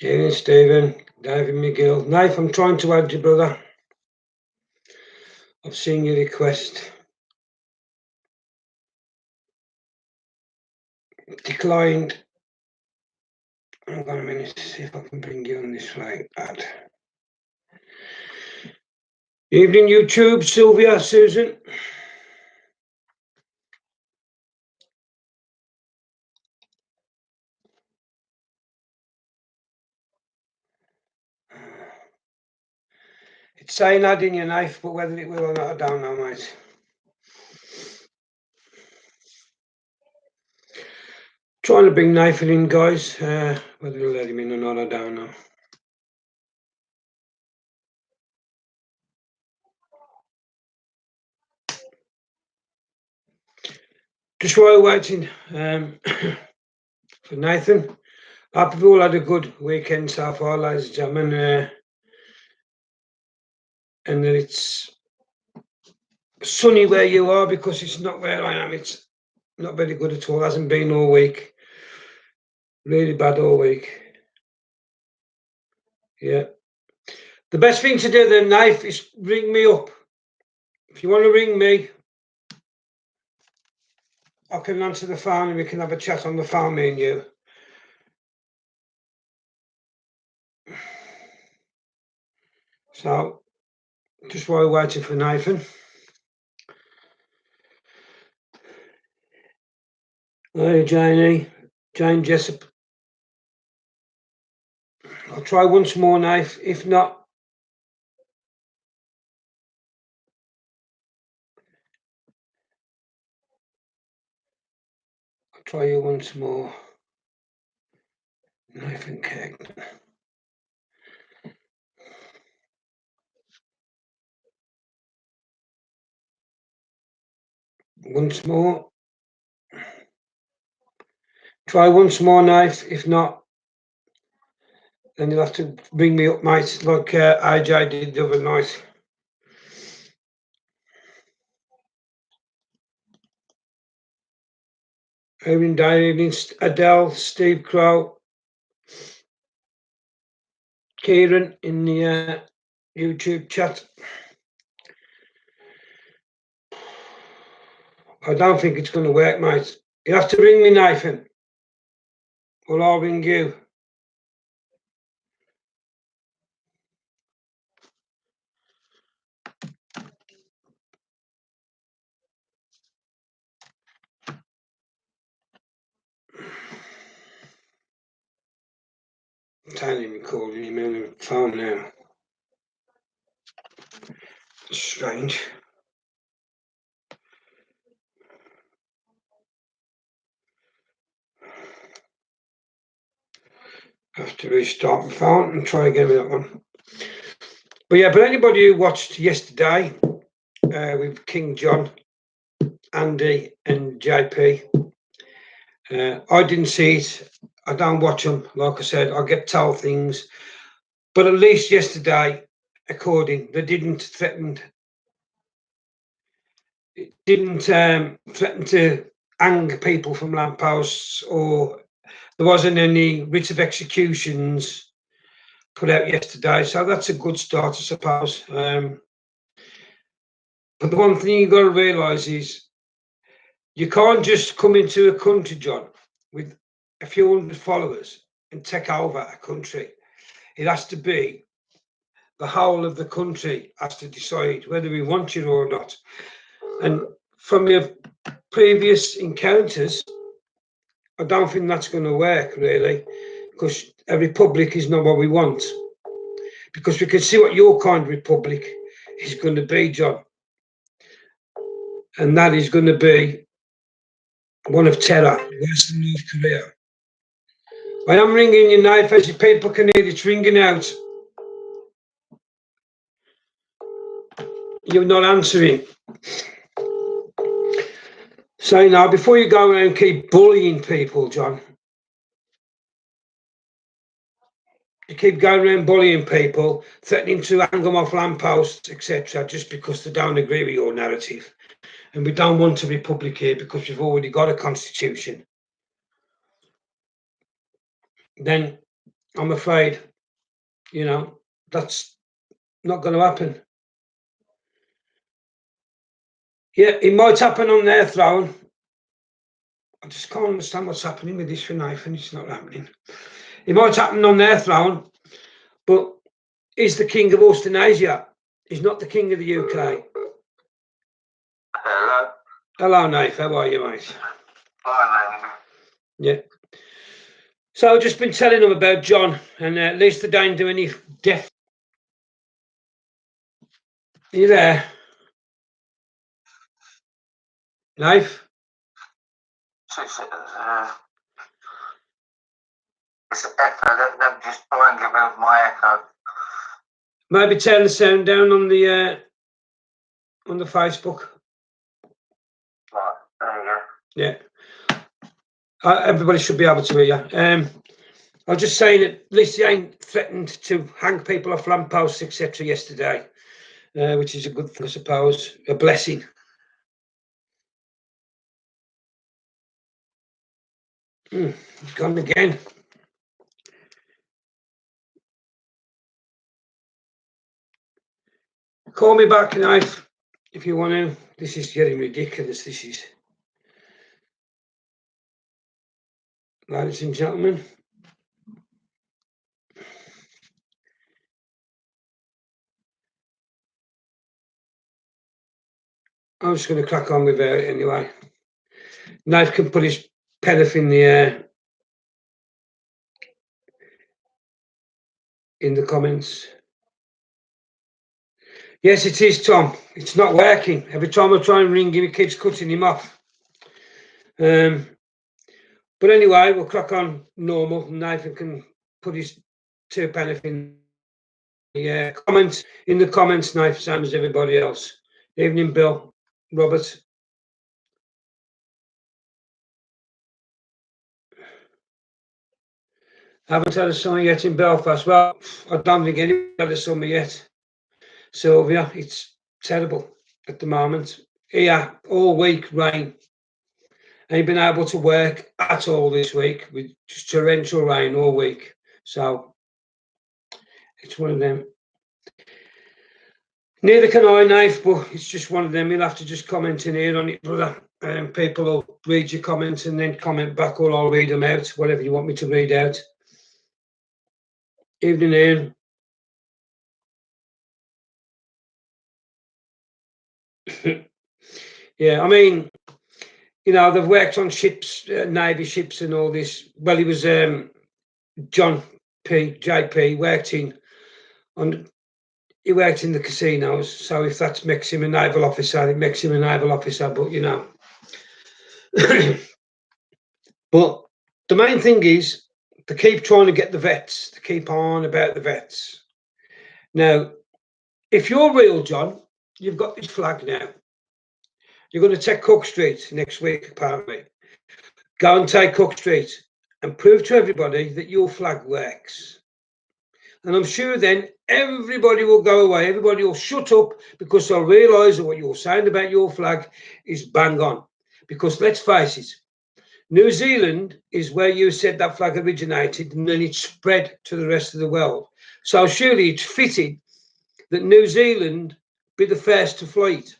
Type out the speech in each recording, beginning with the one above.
Evening, Stephen. David McGill. Knife, I'm trying to add you, brother. I've seen your request. Declined. Hang on a minute, see if I can bring you on this way. Add. Evening, YouTube. Sylvia, Susan. It's saying add in your knife, but whether it will or not, I don't know, mate. Trying to bring knife in, guys. Whether we'll let him in or not, I don't know. Just while waiting for Nathan. Hope you've all had a good weekend so far, ladies and gentlemen. And that it's sunny where you are, because it's not where I am. It's not very good at all. Hasn't been all week. Really bad all week. Yeah. The best thing to do then, Knife, is ring me up. If you want to ring me, I can answer the phone and we can have a chat on the phone, me and you. So, just while we're waiting for Nathan. Hey, Jane Jessup. I'll try once more, Knife. If not, I'll try you once more. Knife and Keg. Once more. Try once more, Knife. If not, then you'll have to bring me up, mate, like AJ did the other night. Evening, David, Adele, Steve Crow, Kieran in the YouTube chat. I don't think it's going to work, mate. You have to ring me, Nathan, or I'll ring you. I'm telling you, calling him on the phone now. Strange. I have to restart my phone and try again with that one. But yeah, but anybody who watched yesterday with King John, Andy and JP, I didn't see it. I don't watch them. Like I said, I get told things. But at least yesterday, they didn't threaten to hang people from lampposts, or there wasn't any writs of executions put out yesterday. So that's a good start, I suppose. But the one thing you've got to realise is you can't just come into a country, John, with a few hundred followers and take over a country. It has to be the whole of the country has to decide whether we want you or not. And from your previous encounters, I don't think that's going to work, really, because a republic is not what we want. Because we can see what your kind of republic is going to be, John. And that is going to be one of terror, worse than North Korea. I am ringing your knife, as people can hear it's ringing out. You're not answering. So now, before you go around and keep bullying people, John, you keep going around bullying people, threatening to hang them off lampposts, etc., just because they don't agree with your narrative. And we don't want a republic here because we've already got a constitution. Then I'm afraid, you know, that's not going to happen. Yeah, it might happen on their throne. I just can't understand what's happening with this for Nathan. It's not happening. It might happen on their throne, but he's the king of Australasia. He's not the king of the UK. Hello. Hello, Nathan. How are you, mate? Hi, Yeah. So I've just been telling them about John, and at least they don't do any death. Are you there? Knife? It's an echo. Let just try and get rid of my echo. Maybe turn the sound down on the Facebook. Right, there you go. Yeah. Everybody should be able to hear you. I was just saying that at least he ain't threatened to hang people off lampposts, etc. yesterday, which is a good thing, I suppose, a blessing. He's gone again. Call me back, Knife, if you want to. This is getting ridiculous. This is, ladies and gentlemen. I'm just going to crack on with it anyway. Knife can put his pen up in the comments. Yes, it is, Tom. It's not working. Every time I try and ring him, it keeps cutting him off. But anyway, we'll crack on normal. Nathan can put his 2 pence in the comments. In the comments, Nathan, same as everybody else. Evening, Bill. Robert. Haven't had a summer yet in Belfast. Well, I don't think anyone's had a summer yet. Sylvia, it's terrible at the moment. Here, all week, rain. Ain't been able to work at all this week with just torrential rain all week. So it's one of them. Neither can I, Knife, but it's just one of them. You'll have to just comment in here on it, brother. People will read your comments and then comment back, or I'll read them out, whatever you want me to read out. Evening, Ian. Yeah, I mean, you know, they've worked on ships, Navy ships and all this. Well, he was John JP, he worked in the casinos. So if that makes him a naval officer, it makes him a naval officer, but you know. But the main thing is to keep trying to get the vets, to keep on about the vets. Now, if you're real, John, you've got this flag now. You're going to take Cook Street next week, apparently. Go and take Cook Street and prove to everybody that your flag works. And I'm sure then everybody will go away. Everybody will shut up because they'll realise that what you're saying about your flag is bang on. Because let's face it, New Zealand is where you said that flag originated, and then it spread to the rest of the world. So surely it's fitting that New Zealand be the first to fly it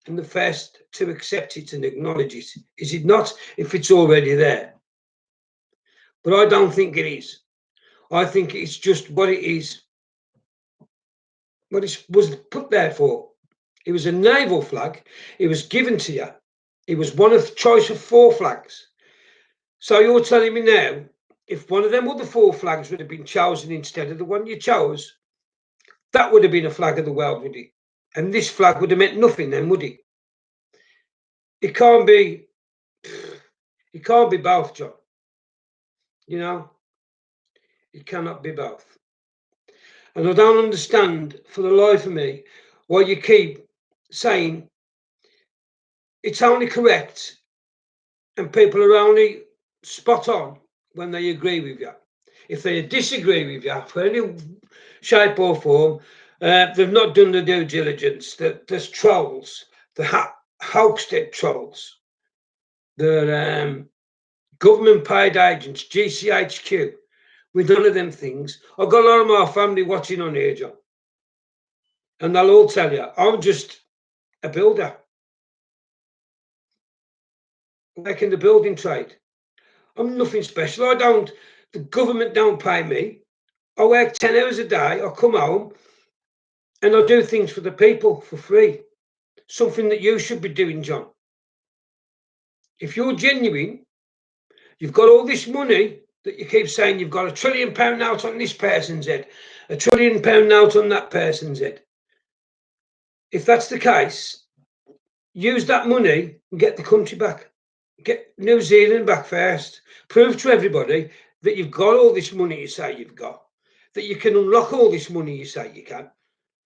and the first to accept it and acknowledge it. Is it not, if it's already there? But I don't think it is. I think it's just what it is, what it was put there for. It was a naval flag. It was given to you. It was one of choice of 4 flags. So you're telling me now, if one of them other 4 flags would have been chosen instead of the one you chose, that would have been a flag of the world, would it? And this flag would have meant nothing then, would it? It can't be both, John. You know, it cannot be both. And I don't understand for the life of me why you keep saying it's only correct and people are only spot on when they agree with you. If they disagree with you for any shape or form, they've not done the due diligence. There's trolls, the Hoaxted trolls, the government paid agents, GCHQ, with none of them things. I've got a lot of my family watching on here, John. And they'll all tell you, I'm just a builder. Like in the building trade. I'm nothing special. The government don't pay me. I work 10 hours a day. I come home and I do things for the people for free. Something that you should be doing, John. If you're genuine, you've got all this money that you keep saying you've got £1 trillion note on this person's head, £1 trillion note on that person's head. If that's the case, use that money and get the country back. Get New Zealand back first. Prove to everybody that you've got all this money you say you've got, that you can unlock all this money you say you can.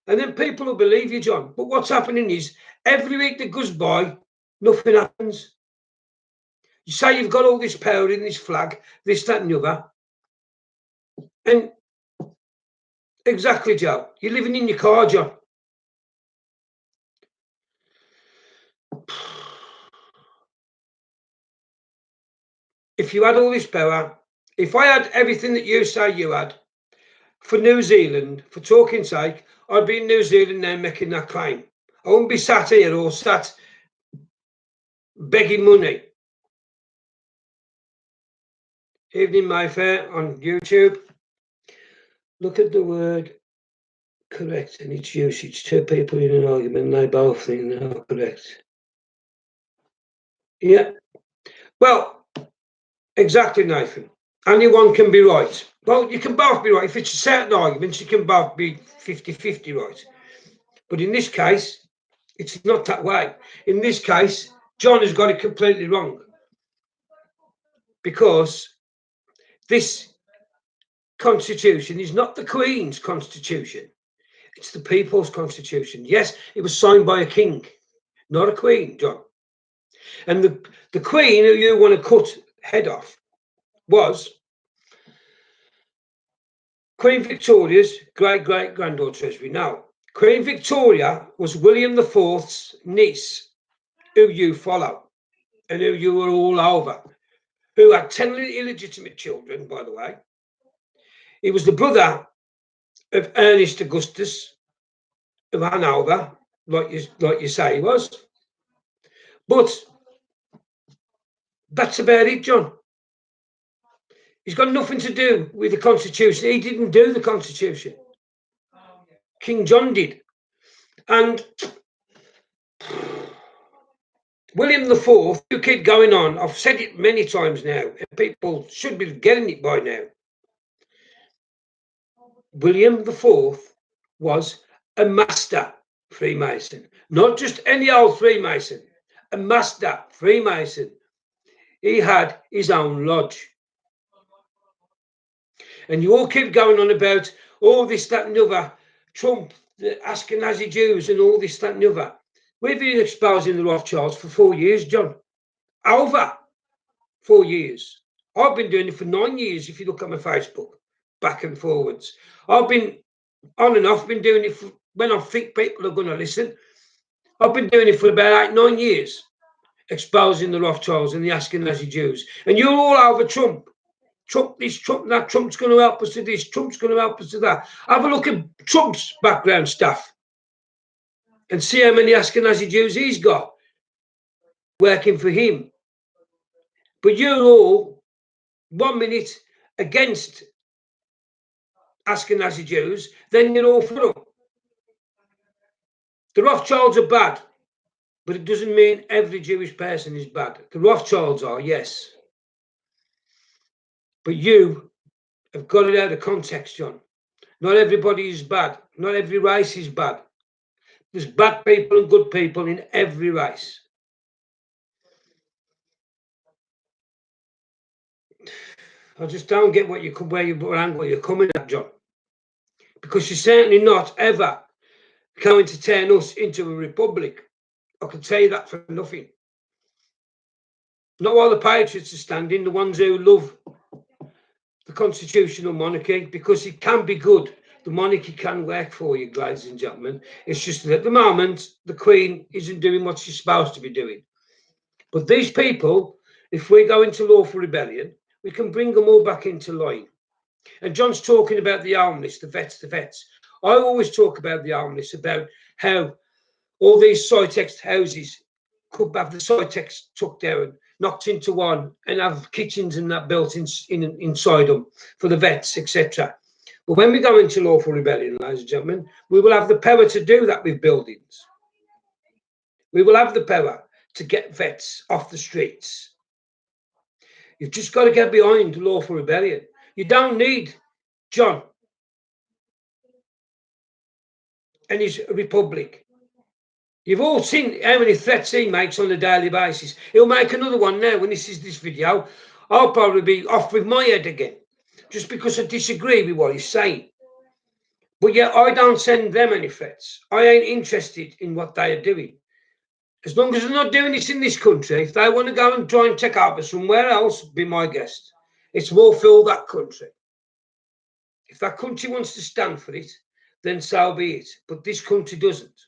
And then people will believe you, John. But what's happening is every week that goes by, nothing happens. You say you've got all this power in this flag, this, that, and the other. And exactly, Joe. You're living in your car, John. If you had all this power, if I had everything that you say you had for New Zealand, for talking sake, I'd be in New Zealand now making that claim. I wouldn't be sat here or sat begging money. Evening Mayfair on YouTube. Look at the word correct and its usage. Two people in an argument, they both think they're not correct. Yeah. Well, exactly, Nathan. Only one can be right. Well, you can both be right. If it's a certain argument, you can both be 50-50 right. But in this case, it's not that way. In this case, John has got it completely wrong. Because this constitution is not the Queen's constitution. It's the people's constitution. Yes, it was signed by a king, not a queen, John. And the Queen who you want to cut head off was Queen Victoria's great-great-granddaughter, as we know. Queen Victoria was William IV's niece, who you follow and who you were all over, who had 10 illegitimate children, by the way. He was the brother of Ernest Augustus of Hanover, like you say he was. But that's about it, John. He's got nothing to do with the Constitution. He didn't do the Constitution. King John did. And William IV, you keep going on. I've said it many times now, and people should be getting it by now. William IV was a master Freemason, not just any old Freemason, a master Freemason. He had his own lodge. And you all keep going on about all this, that, and the other, Trump, the Ashkenazi Jews, and all this, that, and the other. We've been exposing the Rothschilds for 4 years, John. Over 4 years. I've been doing it for 9 years, if you look at my Facebook, back and forwards. I've been on and off, been doing it for, when I think people are going to listen. I've been doing it for about 8-9 years, exposing the Rothschilds and the Ashkenazi Jews. And you're all over Trump. Trump this, Trump that, Trump's going to help us to this, Trump's going to help us to that. Have a look at Trump's background stuff and see how many Ashkenazi Jews he's got working for him. But you're all 1 minute against Ashkenazi Jews, then you're all for them. The Rothschilds are bad, but it doesn't mean every Jewish person is bad. The Rothschilds are, yes. But you have got it out of context, John. Not everybody is bad. Not every race is bad. There's bad people and good people in every race. I just don't get what angle you're coming at, John. Because you're certainly not ever going to turn us into a republic. I can tell you that for nothing. Not while the patriots are standing, the ones who love the constitutional monarchy, because it can be good. The monarchy can work for you, ladies and gentlemen. It's just that at the moment, the Queen isn't doing what she's supposed to be doing. But these people, if we go into lawful rebellion, we can bring them all back into line. And John's talking about the homeless, the vets. I always talk about the homeless, about how all these Cytex houses could have the Cytex took down, knocked into one, and have kitchens and that built inside them for the vets, etc. But when we go into lawful rebellion, ladies and gentlemen, we will have the power to do that with buildings. We will have the power to get vets off the streets. You've just got to get behind lawful rebellion. You don't need John and his republic. You've all seen how many threats he makes on a daily basis. He'll make another one now when he sees this video. I'll probably be off with my head again, just because I disagree with what he's saying. But yeah, I don't send them any threats. I ain't interested in what they are doing. As long as they're not doing this in this country, if they want to go and try and take over somewhere else, be my guest. It's more for that country. If that country wants to stand for it, then so be it. But this country doesn't.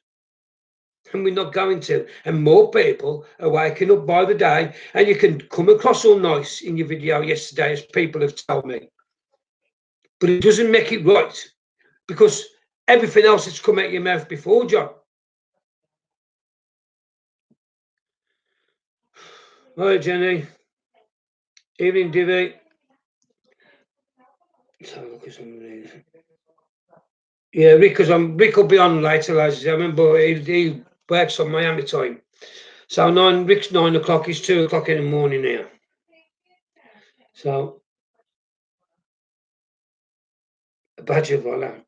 And we're not going to. And more people are waking up by the day. And you can come across all nice in your video yesterday, as people have told me. But it doesn't make it right. Because everything else has come out of your mouth before, John. Hi, Jenny. Evening, Divvy. Let's have a look at some of these. Yeah, Rick will be on later, ladies and gentlemen, but he works on Miami time. So Rick's 9 o'clock, it's 2 o'clock in the morning now. So a badge of honor.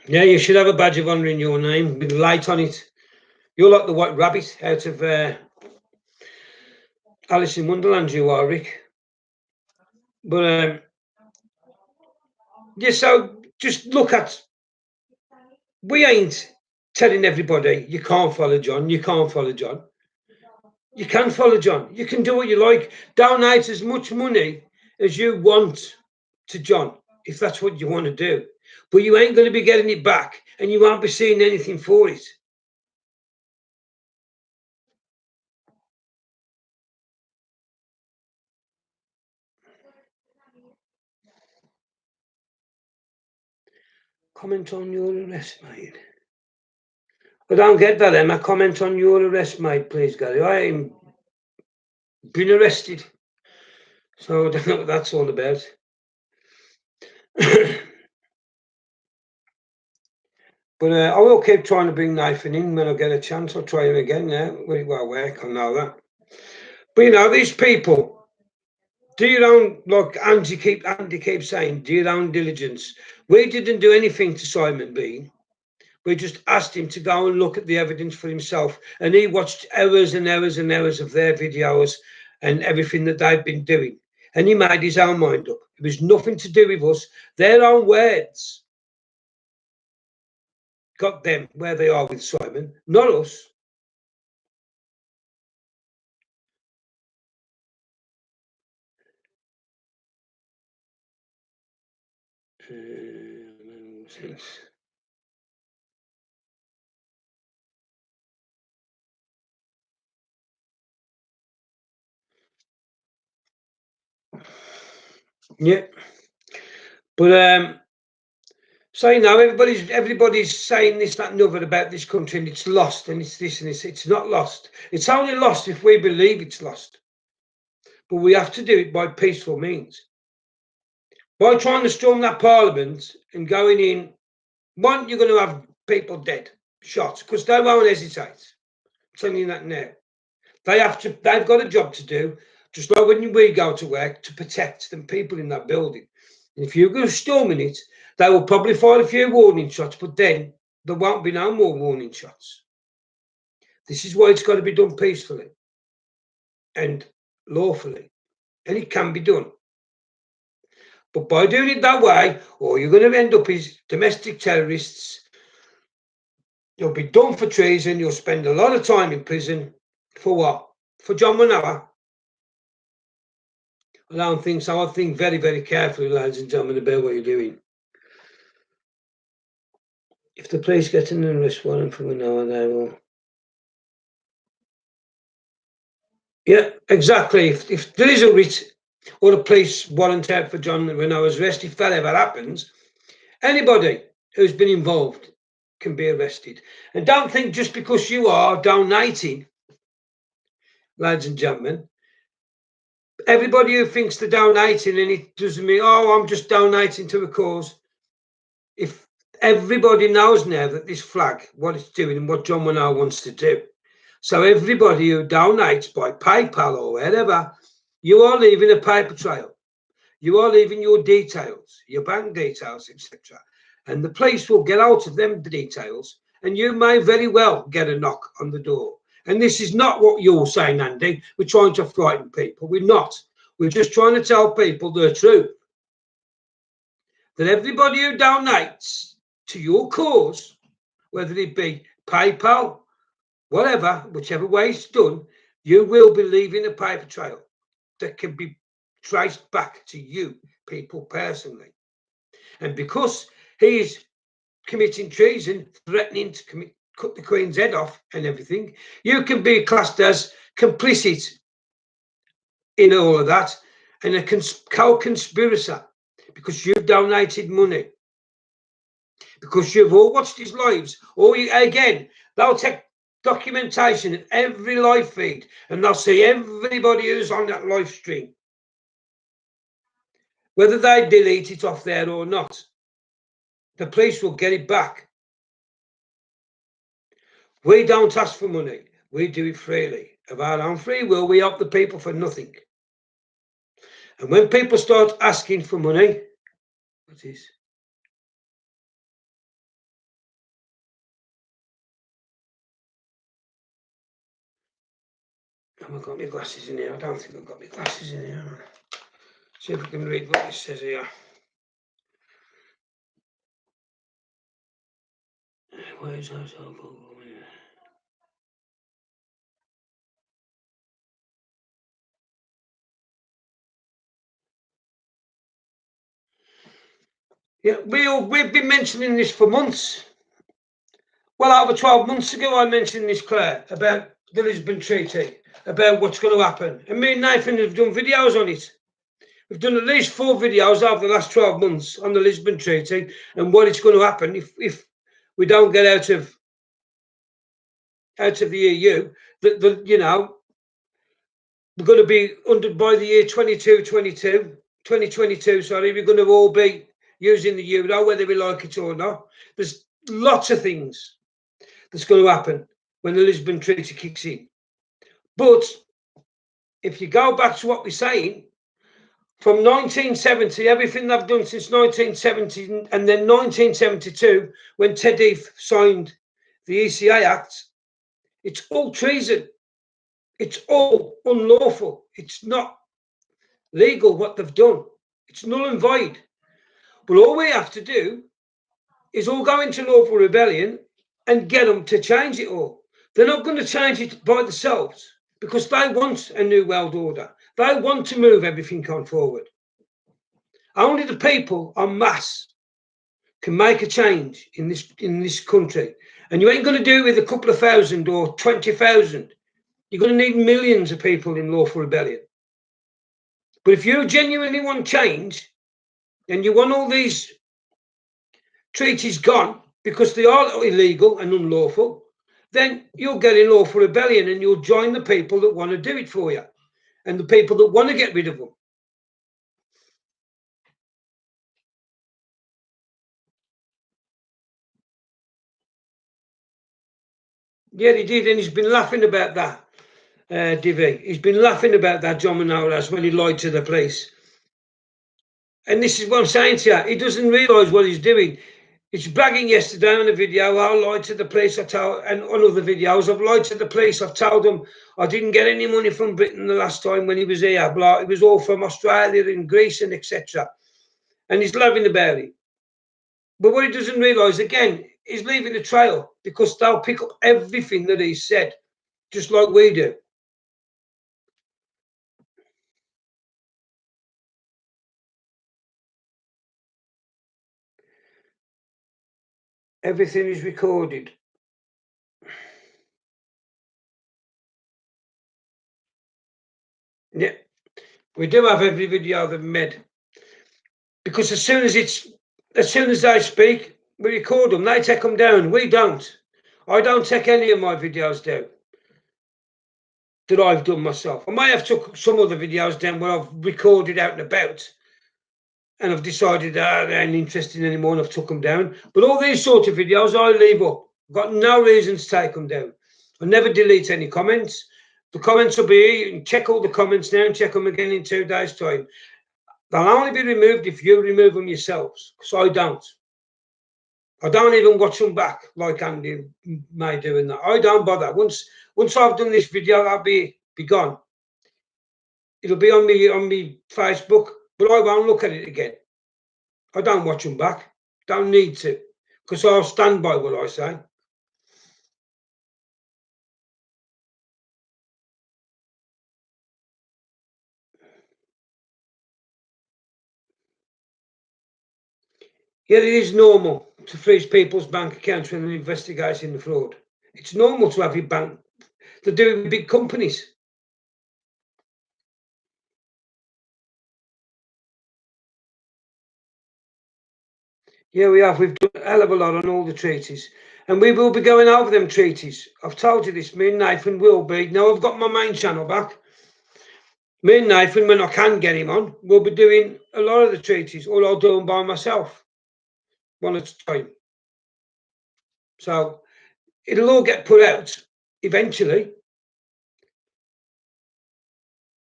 Yeah, you should have a badge of honor in your name with a light on it. You're like the White Rabbit out of Alice in Wonderland, you are, Rick. But yeah, so just look at, we ain't telling everybody you can't follow John, you can't follow John. You can follow John. You can do what you like. Donate as much money as you want to John, if that's what you want to do. But you ain't going to be getting it back, and you won't be seeing anything for it. Comment on your arrest, mate. I don't get that, Emma. Comment on your arrest, mate, please, Gary. I ain't been arrested, so I don't know what that's all about. But I will keep trying to bring Nathan in when I get a chance. I'll try him again now. Well, work, I know that. But, you know, these people, do your own, like Andy keeps saying, do your own diligence. We didn't do anything to Simon Bean. We just asked him to go and look at the evidence for himself. And he watched hours and hours and hours of their videos and everything that they've been doing. And he made his own mind up. It was nothing to do with us. Their own words got them where they are with Simon, not us. Yeah, but so you know, everybody's saying this, that, and the other about this country, and it's lost, and it's this and this. It's not lost. It's only lost if we believe it's lost. But we have to do it by peaceful means. By trying to storm that parliament and going in, one, you're going to have people dead, shot, because they won't hesitate. I'm telling you that now. They've got a job to do, just like when we go to work, to protect the people in that building. And if you're going to storm in it, they will probably fire a few warning shots, but then there won't be no more warning shots. This is why it's got to be done peacefully and lawfully, and it can be done. But by doing it that way, all you're going to end up is domestic terrorists. You'll be done for treason. You'll spend a lot of time in prison. For what? For John Manoa? I don't think so. I think very, very carefully, ladies and gentlemen, about what you're doing. If the police get an arrest warrant for Manoa, they will. Yeah, exactly. If there is a writ or the police warrant out for John Renault's arrest. If that ever happens, anybody who's been involved can be arrested. And don't think just because you are donating, ladies and gentlemen, everybody who thinks they're donating and it doesn't mean, oh, I'm just donating to a cause. If everybody knows now that this flag, what it's doing and what John Renault wants to do. So everybody who donates by PayPal or wherever, you are leaving a paper trail. You are leaving your details, your bank details, etc. And the police will get out of them details, and you may very well get a knock on the door. And this is not what you're saying, Andy. We're trying to frighten people. We're not. We're just trying to tell people the truth. That everybody who donates to your cause, whether it be PayPal, whatever, whichever way it's done, you will be leaving a paper trail that can be traced back to you, people, personally. And because he is committing treason, threatening to cut the Queen's head off and everything, you can be classed as complicit in all of that and a co-conspirator because you've donated money, because you've all watched his lives, or again, they'll take documentation of every live feed and they'll see everybody who's on that live stream, whether they delete it off there or not. The police will get it back. We don't ask for money. We do it freely. Of our own free will, we help the people for nothing. And when people start asking for money, what is? Have I got my glasses in here? I don't think I've got my glasses in here. See if I can read what it says here. Where is that? Yeah, we've been mentioning this for months. Well, over 12 months ago, I mentioned this, Claire, about the Lisbon Treaty, about what's going to happen. And me and Nathan have done videos on it. We've done at least 4 videos over the last 12 months on the Lisbon Treaty and what it's going to happen if we don't get out of the EU. That you know, we're going to be under by the year 2022. Sorry, we're going to all be using the euro, whether we like it or not. There's lots of things that's going to happen when the Lisbon Treaty kicks in. But if you go back to what we're saying, from 1970, everything they've done since 1970, and then 1972, when Ted Heath signed the ECA Act, it's all treason. It's all unlawful. It's not legal what they've done. It's null and void. But all we have to do is all go into lawful rebellion and get them to change it all. They're not going to change it by themselves because they want a new world order. They want to move everything on forward. Only the people en masse can make a change in this country. And you ain't going to do it with a couple of thousand or 20,000. You're going to need millions of people in lawful rebellion. But if you genuinely want change and you want all these treaties gone because they are illegal and unlawful, then you'll get in lawful rebellion and you'll join the people that want to do it for you and the people that want to get rid of them. Yeah, he did, and he's been laughing about that, Divi. He's been laughing about that, John Manolas, when he lied to the police. And this is what I'm saying to you. He doesn't realise what he's doing. He's bragging yesterday on a video, I lied to the police, and on other videos, I've lied to the police. I've told them I didn't get any money from Britain the last time when he was here. It was all from Australia and Greece and etc. And he's laughing about it. But what he doesn't realise, again, he's leaving a trail because they'll pick up everything that he said, just like we do. Everything is recorded. Yeah. We do have every video they've made. Because as soon as they speak, we record them. They take them down. We don't. I don't take any of my videos down that I've done myself. I might have took some other videos down where I've recorded out and about, and I've decided that they ain't interesting anymore, and I've took them down. But all these sort of videos, I leave up. I've got no reason to take them down. I never delete any comments. The comments will be, you can check all the comments now and check them again in 2 days' time. They'll only be removed if you remove them yourselves, because I don't. I don't even watch them back like Andy may do in that. I don't bother. Once I've done this video, that'll be gone. It'll be on me Facebook, but I won't look at it again. I don't watch them back. Don't need to, because I'll stand by what I say. Yeah, it is normal to freeze people's bank accounts when they're investigating the fraud. It's normal to have your bank. They're doing big companies. Yeah, we have. We've done a hell of a lot on all the treaties. And we will be going over them treaties. I've told you this, me and Nathan will be. Now I've got my main channel back. Me and Nathan, when I can get him on, we'll be doing a lot of the treaties, or I'll do them by myself, one at a time. So it'll all get put out eventually.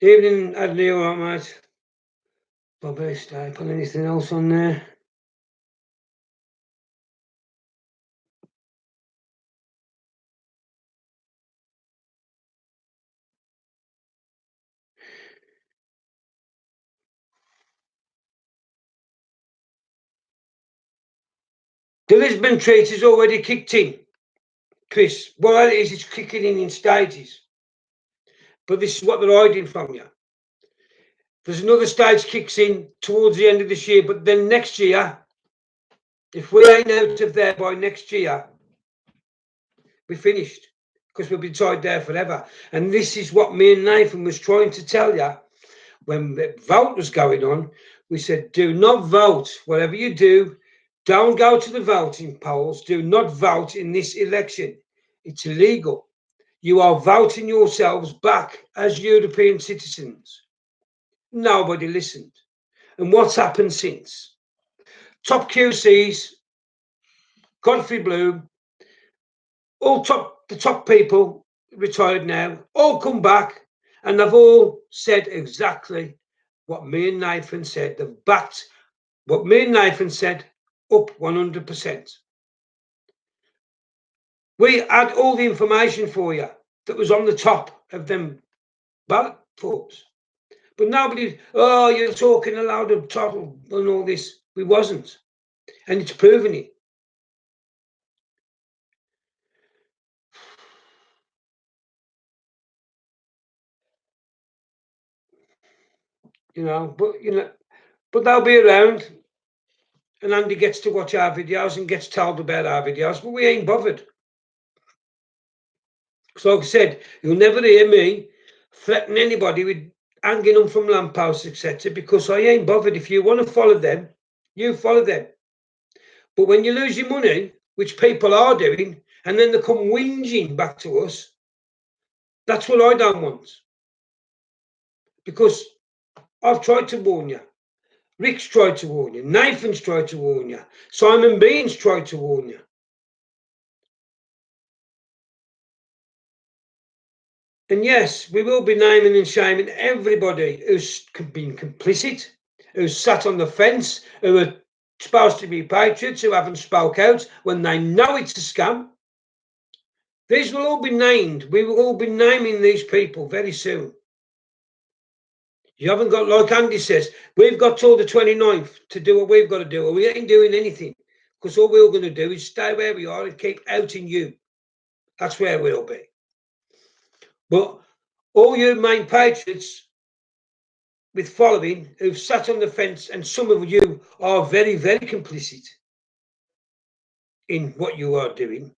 Evening, Adley, all right, mate. Bobby, stay. Put anything else on there? The Lisbon Treaty's already kicked in, Chris. What it is, it's kicking in stages. But this is what they're hiding from you. There's another stage kicks in towards the end of this year, but then next year, if we ain't out of there by next year, we're finished, because we'll be tied there forever. And this is what me and Nathan was trying to tell you when the vote was going on. We said, do not vote. Whatever you do, don't go to the voting polls. Do not vote in this election. It's illegal. You are voting yourselves back as European citizens. Nobody listened. And what's happened since? Top QCs, Godfrey Bloom, the top people retired now, all come back, and they've all said exactly what me and Nathan said. They've backed what me and Nathan said up 100%. We had all the information for you that was on the top of them ballot forms. But nobody, oh, you're talking a loud of total and all this. We wasn't. And it's proven it. But they'll be around, and Andy gets to watch our videos and gets told about our videos, but we ain't bothered. So like I said, you'll never hear me threaten anybody with hanging them from lampposts, etc., because I ain't bothered. If you want to follow them, you follow them. But when you lose your money, which people are doing, and then they come whinging back to us, that's what I don't want. Because I've tried to warn you. Rick's tried to warn you. Nathan's tried to warn you. Simon Bean's tried to warn you. And yes, we will be naming and shaming everybody who's been complicit, who's sat on the fence, who are supposed to be patriots, who haven't spoke out when they know it's a scam. These will all be named. We will all be naming these people very soon. You haven't got, like Andy says, we've got till the 29th to do what we've got to do, or we ain't doing anything, because all we're going to do is stay where we are and keep outing you. That's where we'll be. But all you main patriots with following who've sat on the fence, and some of you are very, very complicit in what you are doing,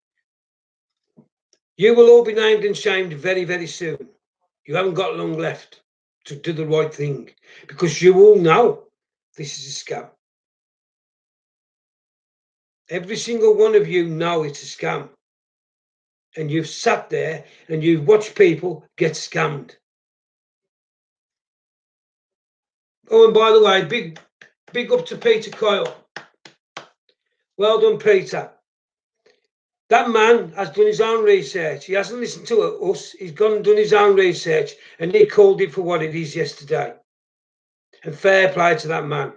you will all be named and shamed very, very soon. You haven't got long left. to do the right thing, because you all know this is a scam. Every single one of you know it's a scam. And you've sat there and you've watched people get scammed. Oh, and by the way, big up to Peter Kyle. Well done, Peter. That man has done his own research. He hasn't listened to us. He's gone and done his own research, and he called it for what it is yesterday. And fair play to that man.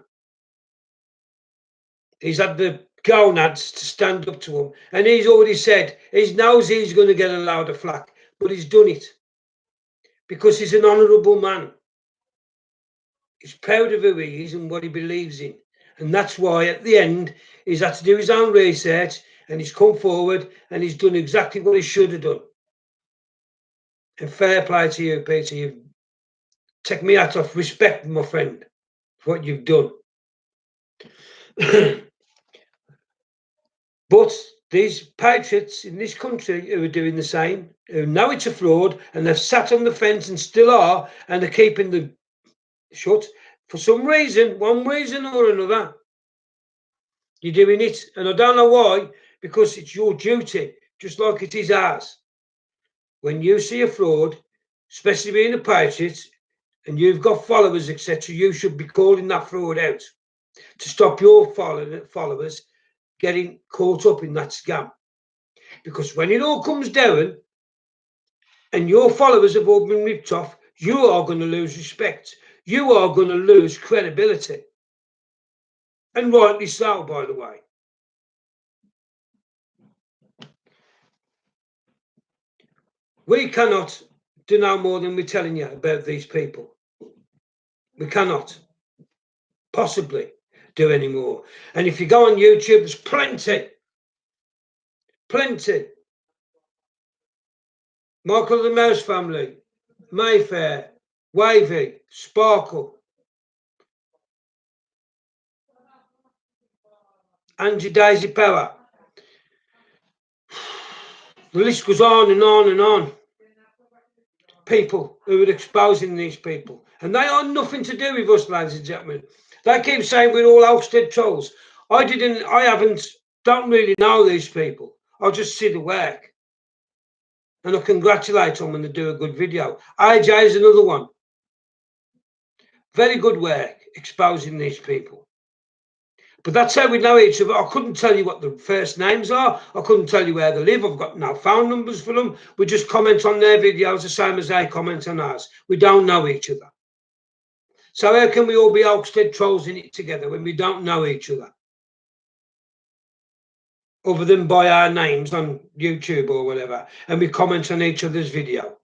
He's had the gonads to stand up to him, and he's already said he knows he's going to get a load of flack, but he's done it because he's an honourable man. He's proud of who he is and what he believes in, and that's why at the end he's had to do his own research, and he's come forward and he's done exactly what he should have done. And fair play to you, Peter. You've taken me out of respect, my friend, for what you've done. But these patriots in this country who are doing the same, who know it's a fraud, and they've sat on the fence and still are, and they're keeping them shut for some reason, one reason or another. You're doing it, and I don't know why, because it's your duty, just like it is ours. When you see a fraud, especially being a patriot, and you've got followers, etc., you should be calling that fraud out to stop your followers getting caught up in that scam. Because when it all comes down and your followers have all been ripped off, you are going to lose respect. You are going to lose credibility. And rightly so, by the way. We cannot do no more than we're telling you about these people. We cannot possibly do any more. And if you go on YouTube, there's plenty. Michael the Mouse Family, Mayfair, Wavy, Sparkle, Angie Daisy Power. The list goes on and on and on. People who are exposing these people. And they are nothing to do with us, ladies and gentlemen. They keep saying we're all Oxted trolls. Don't really know these people. I just see the work. And I congratulate them when they do a good video. AJ is another one. Very good work exposing these people. But that's how we know each other. I couldn't tell you what the first names are. I couldn't tell you where they live. I've got no phone numbers for them. We just comment on their videos the same as they comment on ours. We don't know each other. So how can we all be Oxted trolls in it together when we don't know each other? Other than by our names on YouTube or whatever, and we comment on each other's video.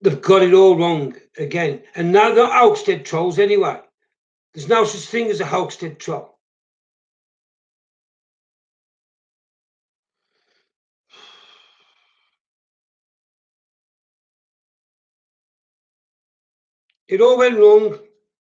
They've got it all wrong again. And now they're Oxted trolls anyway. There's no such thing as a Oxted troll. It all went wrong.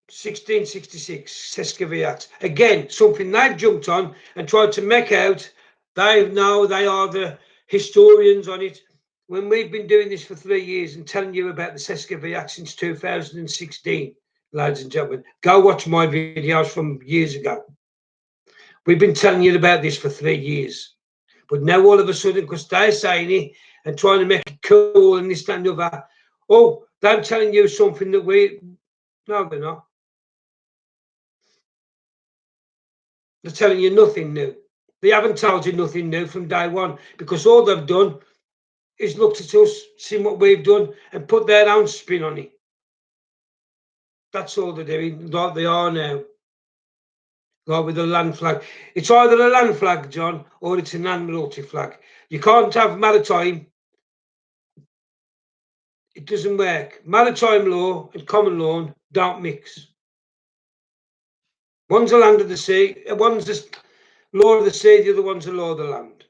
1666, Sesquiviax. Again, something they've jumped on and tried to make out. They know they are the historians on it. When we've been doing this for 3 years and telling you about the Sesquiviax since 2016, ladies and gentlemen, go watch my videos from years ago. We've been telling you about this for 3 years. But now all of a sudden, because they're saying it and trying to make it cool and this, that, and the other, oh, they're telling you something that no, they're not. They're telling you nothing new. They haven't told you nothing new from day one, because all they've done is looked at us, seen what we've done, and put their own spin on it. That's all they're doing, like they are now. Like with the land flag. It's either a land flag, John, or it's an Admiralty flag. You can't have maritime. It doesn't work. Maritime law and common law don't mix. One's the land of the sea, one's the law of the sea, the other one's the law of the land.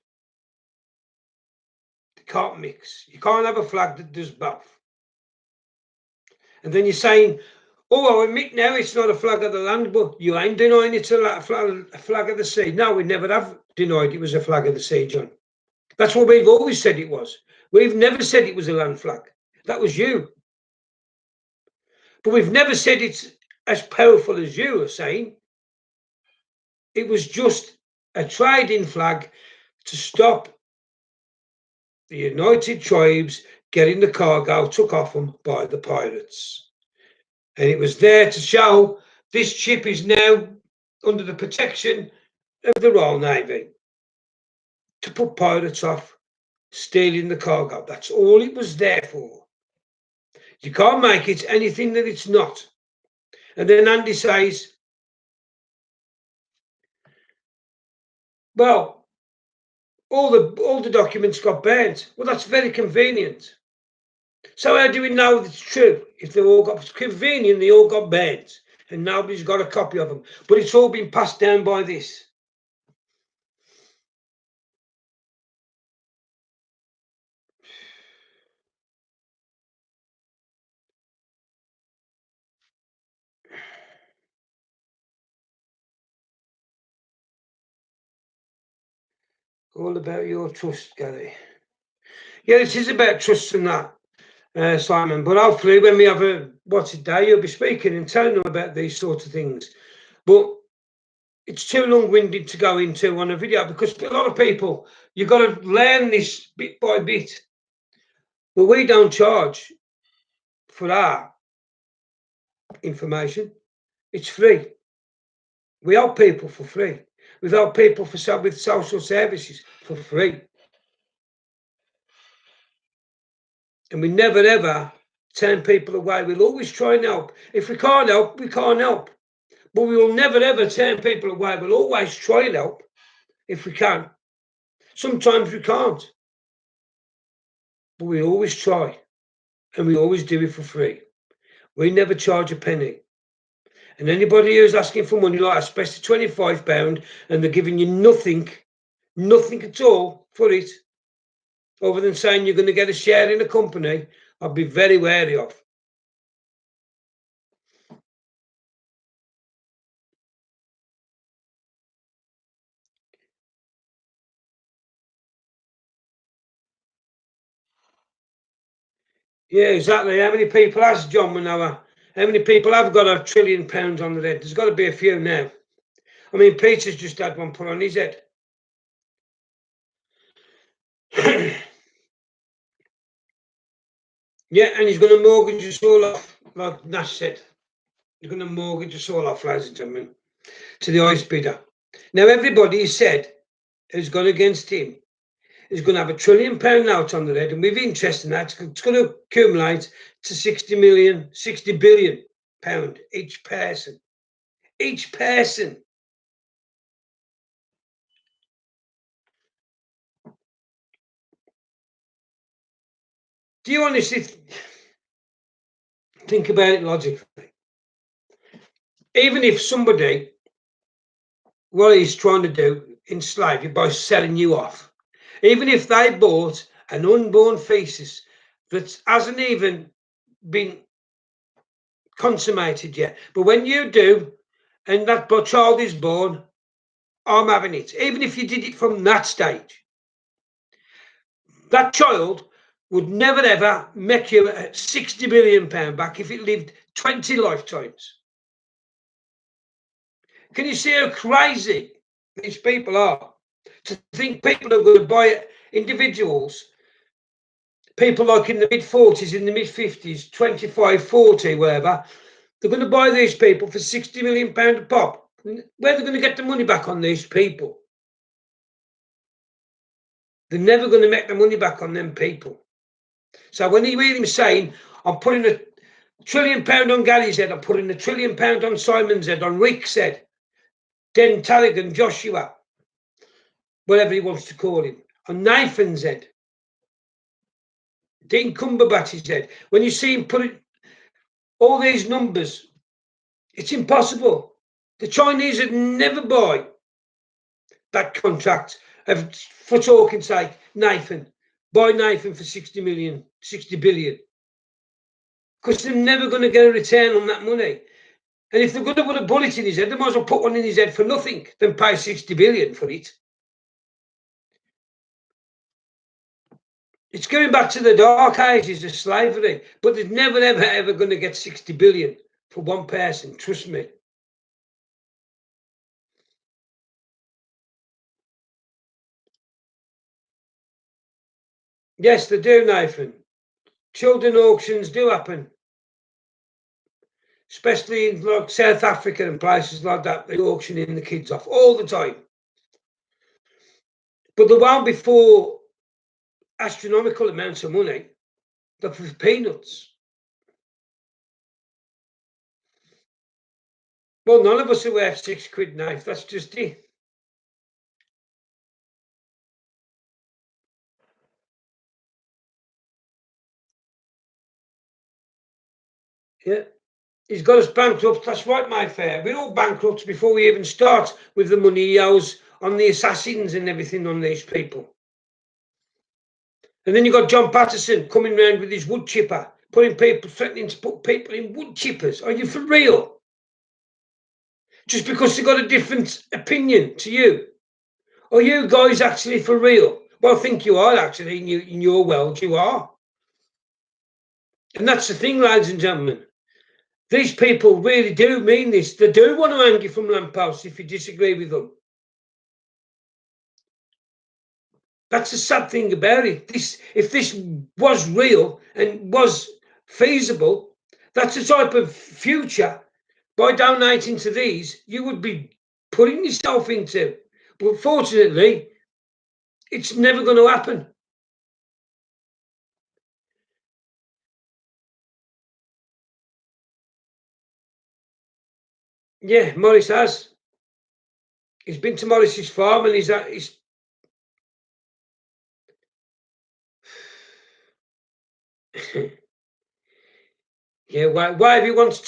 They can't mix. You can't have a flag that does both. And then you're saying, oh, I admit now it's not a flag of the land, but you ain't denying it's a flag of the sea. No, we never have denied it was a flag of the sea, John. That's what we've always said it was. We've never said it was a land flag. That was you. But we've never said it's as powerful as you are saying. It was just a trading flag to stop the United Tribes getting the cargo took off them by the pirates. And it was there to show this ship is now under the protection of the Royal Navy to put pirates off stealing the cargo. That's all it was there for. You can't make it anything that it's not. And then Andy says, well, all the documents got burnt. Well, that's very convenient. So how do we know it's true? If they all got convenient, they all got burnt, and nobody's got a copy of them. But it's all been passed down by this. All about your trust, Gary. Yeah, it is about trust and that, Simon. But hopefully when we have a what's it day, you'll be speaking and telling them about these sorts of things. But it's too long-winded to go into on a video because a lot of people, you've got to learn this bit by bit. But we don't charge for our information. It's free. We help people for free. We help people with social services for free. And we never ever turn people away. We'll always try and help. If we can't help, we can't help. But we will never ever turn people away. We'll always try and help if we can. Sometimes we can't. But we always try. And we always do it for free. We never charge a penny. And anybody who's asking for money like especially £25, and they're giving you nothing at all for it, other than saying you're going to get a share in a company, I'd be very wary of. Yeah, exactly. How many people has John Manoa? How many people have got £1 trillion on their head? There's got to be a few now. I mean, Peter's just had one put on his head. Yeah, and he's going to mortgage us all off, like Nash said. He's going to mortgage us all off, ladies and gentlemen, to the highest bidder. Now, everybody has said who's gone against him is going to have £1 trillion note on the head, and with interest in that, it's going to accumulate to 60 billion pound each person. Each person. Do you honestly think about it logically? Even if somebody, what he's trying to do, enslave you by selling you off, even if they bought an unborn fetus that hasn't even been consummated yet, but when you do, and that child is born, I'm having it. Even if you did it from that stage, that child would never ever make you £60 billion back if it lived 20 lifetimes. Can you see how crazy these people are? To think people are going to buy it, individuals, people like in the mid-40s, in the mid-50s, 25, 40, wherever, they're going to buy these people for £60 million a pop. Where are they going to get the money back on these people? They're never going to make the money back on them people. So when you hear him saying, I'm putting £1 trillion on Gary's head, I'm putting £1 trillion on Simon's head, on Rick's head, Den Taligan, Joshua, whatever he wants to call him, on Nathan's head, Dean Cumberbatch's head, when you see him put all these numbers, it's impossible. The Chinese would never buy that contract for talking sake. Nathan, buy Nathan for 60 billion, because they're never going to get a return on that money. And if they're going to put a bullet in his head, they might as well put one in his head for nothing than pay 60 billion for it. It's going back to the dark ages of slavery, but they're never, ever, ever going to get 60 billion for one person. Trust me. Yes, they do, Nathan. Children auctions do happen, especially in like South Africa and places like that. They auctioning the kids off all the time, but they won't be for astronomical amounts of money. They're for peanuts. Well, none of us are worth £6, Nathan. That's just it. Yeah. He's got us bankrupt. That's right, my fair. We're all bankrupt before we even start with the money he owes on the assassins and everything on these people. And then you've got John Patterson coming round with his wood chipper, threatening to put people in wood chippers. Are you for real? Just because they've got a different opinion to you? Are you guys actually for real? Well, I think you are actually, in your world, you are. And that's the thing, ladies and gentlemen. These people really do mean this. They do want to hang you from lampposts if you disagree with them. That's the sad thing about it. If this was real and was feasible, that's the type of future, by donating to these, you would be putting yourself into. But fortunately, it's never going to happen. Yeah, Morris has. He's been to Morris's farm and he's yeah, why if he wants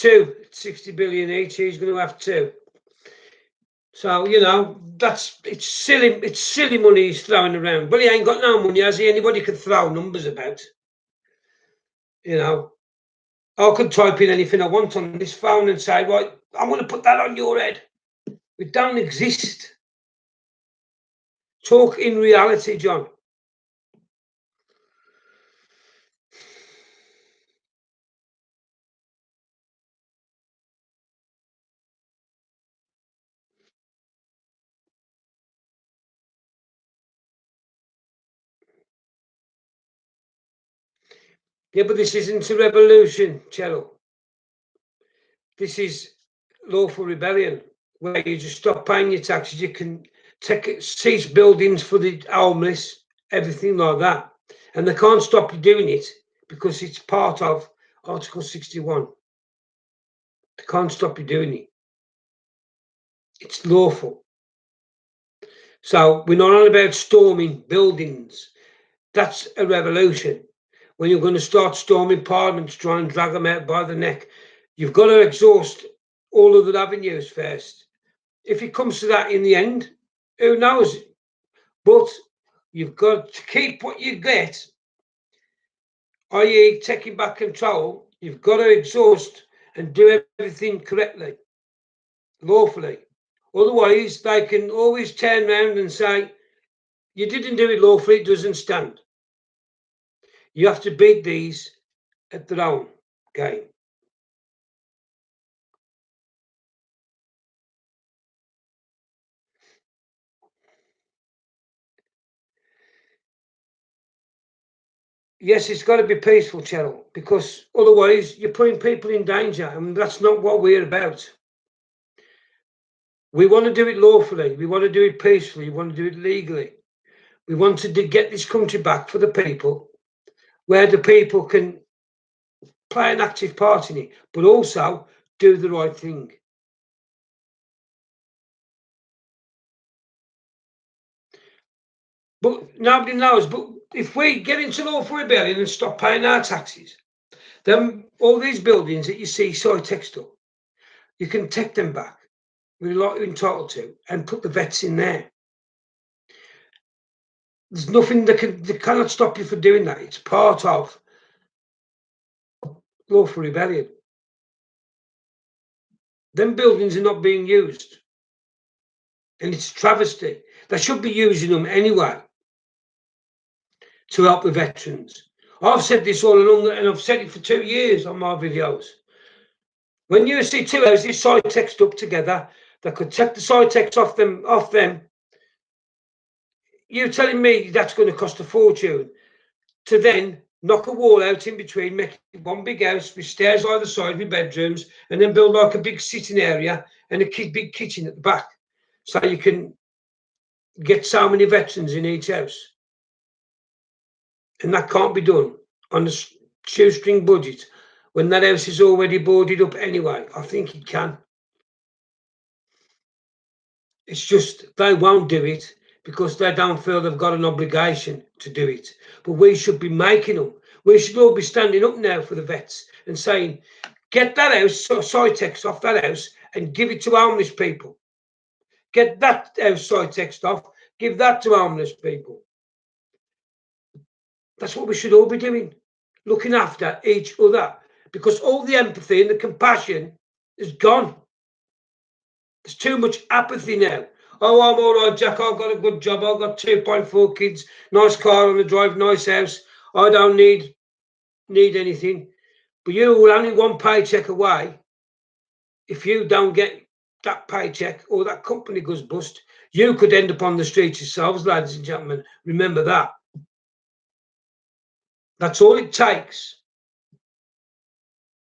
60 billion each, he's going to have 2. So, you know, it's silly money he's throwing around. But he ain't got no money, has he? Anybody can throw numbers about. You know, I could type in anything I want on this phone and say, right, I'm going to put that on your head. It don't exist. Talk in reality, John. Yeah, but this isn't a revolution, Cheryl. This is lawful rebellion, where you just stop paying your taxes. You can seize buildings for the homeless, everything like that. And they can't stop you doing it because it's part of Article 61. They can't stop you doing it. It's lawful. So we're not on about storming buildings. That's a revolution. When you're going to start storming Parliament to try and drag them out by the neck, you've got to exhaust all other avenues first. If it comes to that in the end, who knows? But you've got to keep what you get, i.e. taking back control. You've got to exhaust and do everything correctly, lawfully. Otherwise, they can always turn around and say, you didn't do it lawfully, it doesn't stand. You have to beat these at their own game. Yes, it's got to be peaceful, Cheryl, because otherwise you're putting people in danger, and that's not what we're about. We want to do it lawfully. We want to do it peacefully. We want to do it legally. We want to get this country back for the people, where the people can play an active part in it, but also do the right thing. But nobody knows. But if we get into lawful rebellion and stop paying our taxes, then all these buildings that you see so textile, you can take them back with a lot you're entitled to and put the vets in there. There's nothing they cannot stop you from doing that. It's part of lawful rebellion. Them buildings are not being used, and it's a travesty. They should be using them anyway. to help the veterans. I've said this all along, and I've said it for 2 years on my videos. When you see two houses side-texed up together, that could take the side-text off them, you telling me that's going to cost a fortune to then knock a wall out in between, make one big house with stairs either side with bedrooms, and then build like a big sitting area and a big kitchen at the back, so you can get so many veterans in each house. And that can't be done on a shoestring budget when that house is already boarded up anyway. I think it can. It's just they won't do it because they don't feel they've got an obligation to do it. But we should be making them. We should all be standing up now for the vets and saying, get that house, side-text off that house and give it to homeless people. Get that house side-text off, give that to homeless people. That's what we should all be doing, looking after each other, because all the empathy and the compassion is gone. There's too much apathy now. Oh, I'm all right, Jack. I've got a good job. I've got 2.4 kids, nice car on the drive, nice house. I don't need anything. But you will only one paycheck away. If you don't get that paycheck or that company goes bust, you could end up on the streets yourselves, ladies and gentlemen. Remember that. That's all it takes.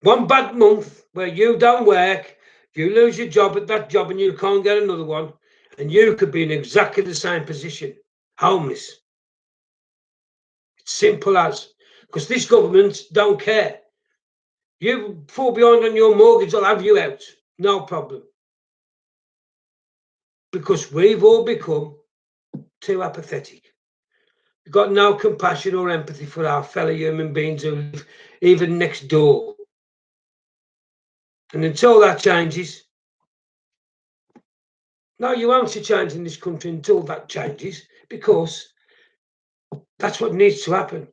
One bad month where you don't work, you lose your job at that job and you can't get another one, and you could be in exactly the same position, homeless. It's simple as, because this government don't care. You fall behind on your mortgage, I'll have you out, no problem. Because we've all become too apathetic. We've got no compassion or empathy for our fellow human beings who live even next door. And until that changes, no, you won't see change in this country until that changes, because that's what needs to happen.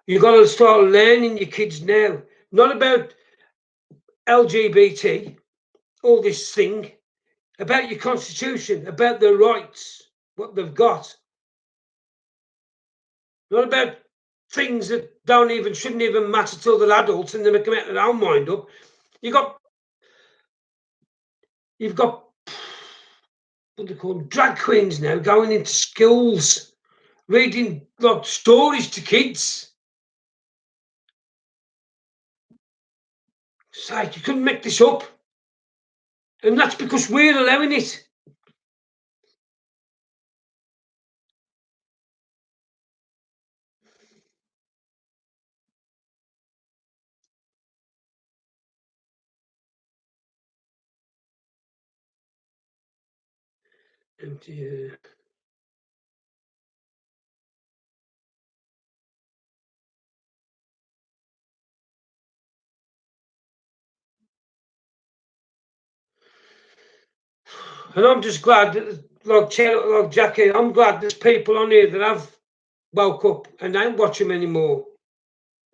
You've got to start learning your kids now, not about LGBT, all this thing, about your constitution, about their rights, what they've got. Not about things that shouldn't even matter till they're adults and they make their own mind up. You've got what they call drag queens now going into schools, reading like stories to kids. It's like you couldn't make this up. And that's because we're allowing it. And I'm just glad that, like Jackie, I'm glad there's people on here that have woke up and don't watch them anymore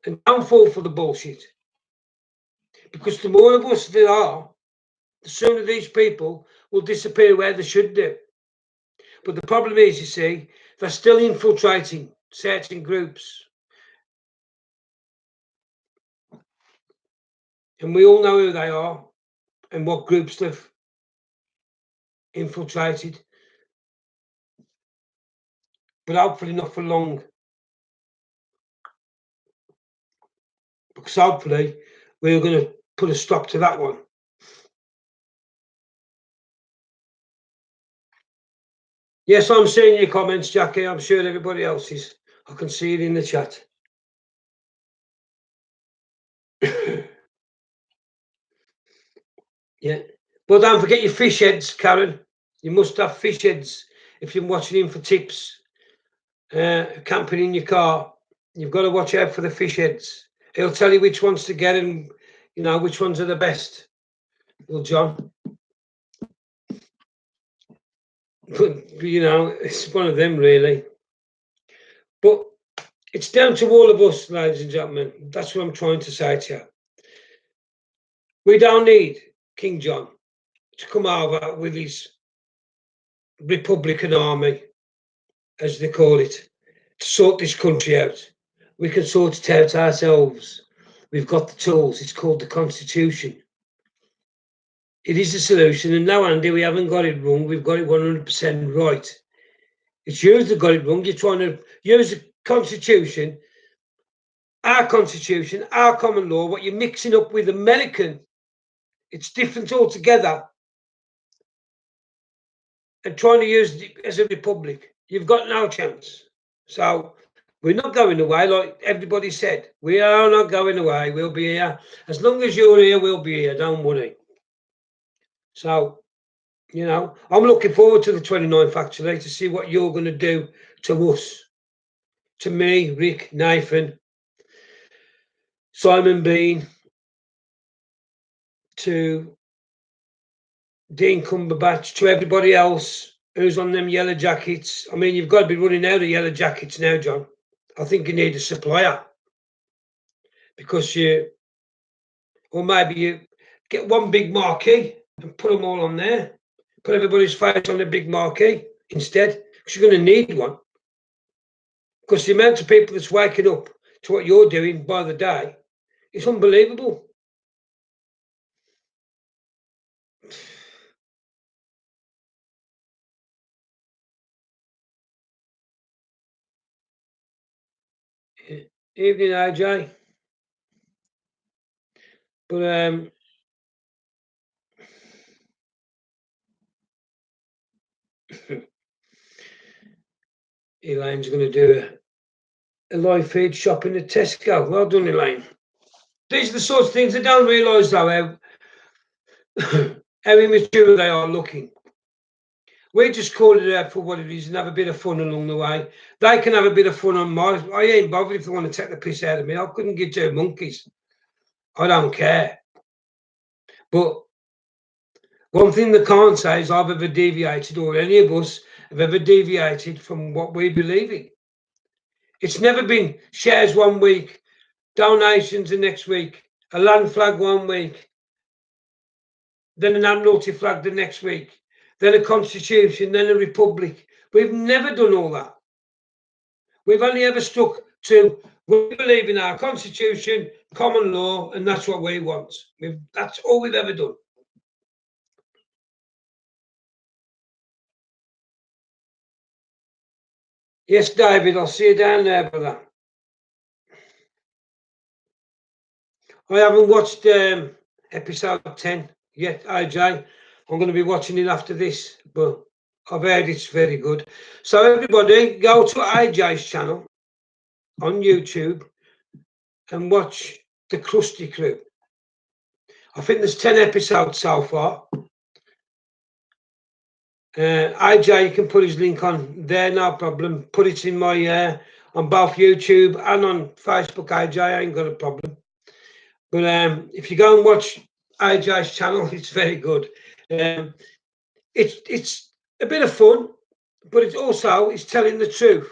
and don't fall for the bullshit. Because the more of us there are, the sooner these people will disappear where they should do. But the problem is, you see, they're still infiltrating certain groups. And we all know who they are and what groups they've infiltrated. But hopefully not for long. Because hopefully we're going to put a stop to that one. Yes, I'm seeing your comments, Jackie. I'm sure everybody else is. I can see it in the chat. Yeah. Well, don't forget your fish heads, Karen. You must have fish heads if you're watching him for tips. Camping in your car, you've got to watch out for the fish heads. He'll tell you which ones to get and, you know, which ones are the best. Well, John. But, you know, it's one of them, really. But it's down to all of us, ladies and gentlemen. That's what I'm trying to say to you. We don't need King John to come over with his Republican army, as they call it, to sort this country out. We can sort it out ourselves. We've got the tools. It's called the Constitution. It is a solution. And now, Andy, we haven't got it wrong. We've got it 100% right. It's you that got it wrong. You're trying to use the Constitution, our common law, what you're mixing up with American. It's different altogether. And trying to use it as a republic. You've got no chance. So we're not going away, like everybody said. We are not going away. We'll be here. As long as you're here, we'll be here. Don't worry. So, you know, I'm looking forward to the 29th, actually, to see what you're going to do to us. To me, Rick, Nathan, Simon Bean, to Dean Cumberbatch, to everybody else who's on them yellow jackets. I mean, you've got to be running out of yellow jackets now, John. I think you need a supplier. Because or maybe you get one big marquee and put them all on there. Put everybody's face on the big marquee instead, because you're going to need one. Because the amount of people that's waking up to what you're doing by the day, it's unbelievable. Evening, AJ. But Elaine's going to do a live feed shopping at Tesco. Well done, Elaine. These are the sorts of things they don't realise, though, how immature they are looking. We just call it out for what it is and have a bit of fun along the way. They can have a bit of fun on mine. I ain't bothered if they want to take the piss out of me. I couldn't give two monkeys. I don't care. But one thing they can't say is I've ever deviated, or any of us have ever deviated from what we believe in. It's never been shares one week, donations the next week, a land flag one week, then an admiralty flag the next week, then a constitution, then a republic. We've never done all that. We've only ever stuck to, we believe in our constitution, common law, and that's what we want. That's all we've ever done. Yes, David, I'll see you down there, brother. I haven't watched episode 10 yet, AJ. I'm going to be watching it after this, but I've heard it's very good. So everybody, go to AJ's channel on YouTube and watch The Krusty Crew. I think there's 10 episodes so far. AJ, you can put his link on there, no problem. Put it in my on both YouTube and on Facebook, AJ. I ain't got a problem. But if you go and watch AJ's channel, it's very good. It's a bit of fun, but it's telling the truth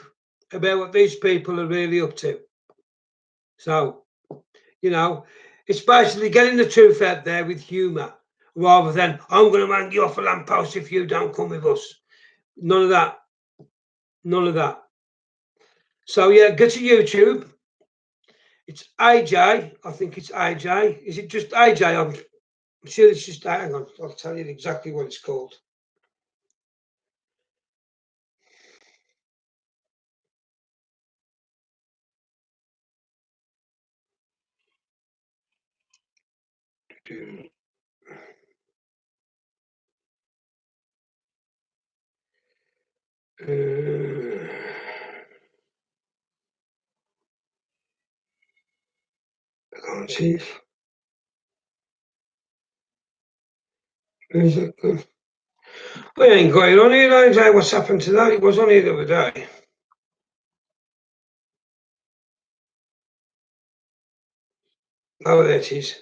about what these people are really up to. So, you know, it's basically getting the truth out there with humour, rather than I'm going to hang you off a lamppost if you don't come with us. None of that. None of that. So yeah, go to YouTube. It's AJ. I think it's AJ. Is it just AJ? I'm sure it's just. Hang on, I'll tell you exactly what it's called. I can't see it. Is it good? We ain't got it on here, AJ. What's happened to that? It was on here the other day. Oh, there it is.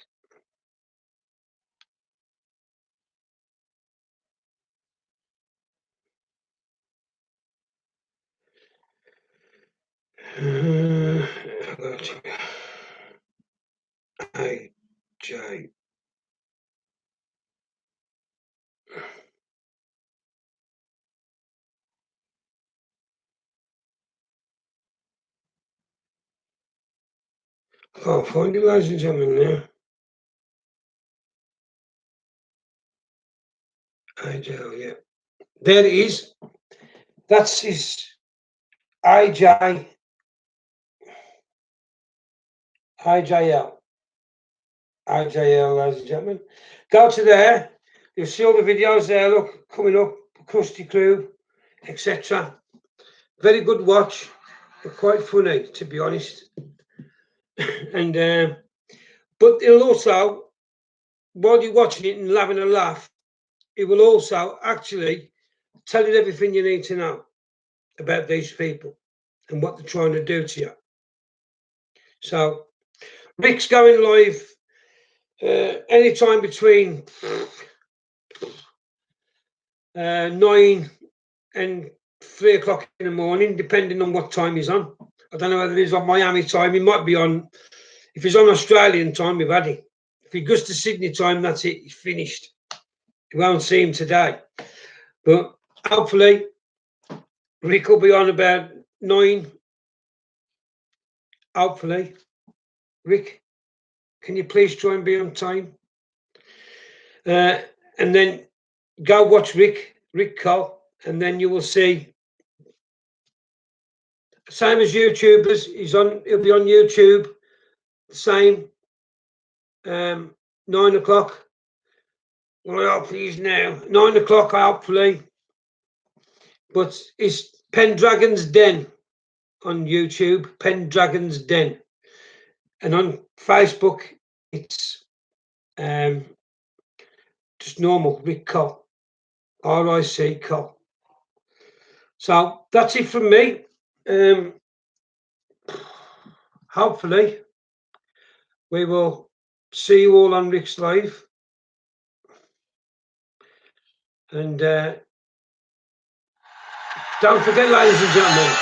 AJ. Can't find it, ladies and gentlemen, now. IJL, yeah. There it is. That's his IJL. IJL, ladies and gentlemen. Go to there. You'll see all the videos there. Look, coming up, Krusty Crew, etc. Very good watch, but quite funny, to be honest. And but it'll also, while you're watching it and having a laugh, it will also actually tell you everything you need to know about these people and what they're trying to do to you. So Rick's going live anytime between 9 and 3 o'clock in the morning, depending on what time he's on. I don't know whether he's on Miami time. He might be on, if he's on Australian time, we've had it. If he goes to Sydney time, that's it, he's finished. You won't see him today. But hopefully, Rick will be on about 9. Hopefully. Rick, can you please try and be on time? And then go watch Rick Cole, and then you will see. Same as YouTubers, he'll be on YouTube. Same. 9 o'clock. Well, hopefully he's now 9 o'clock. Hopefully, but it's Pendragon's Den on YouTube. Pendragon's Den, and on Facebook it's just normal Rick Cole, RIC Cole. So that's it from me. Hopefully we will see you all on Rick's Live, and don't forget, ladies and gentlemen,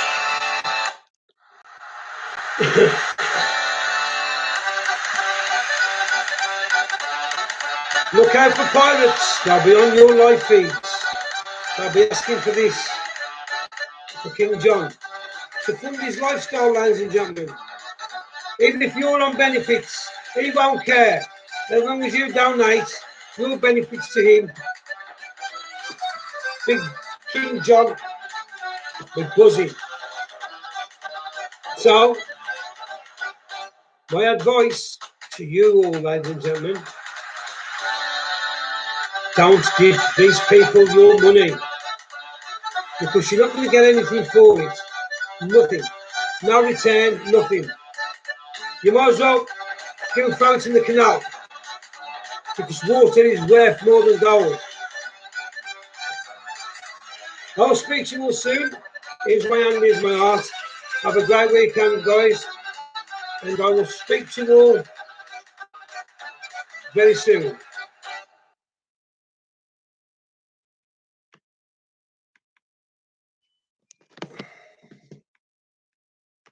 look out for pirates. They'll be on your live feeds. They'll be asking for this, for King John, to fund his lifestyle, ladies and gentlemen. Even if you're on benefits, he won't care. As long as you donate your benefits to him. Big King John with buzzing. So, my advice to you all, ladies and gentlemen, don't give these people your money, because you're not going to get anything for it. Nothing. No return, nothing. You might as well give them throw it in the canal, because water is worth more than gold. I'll speak to you all soon. Here's my hand, here's my heart. Have a great weekend, guys. And I will speak to you all very soon.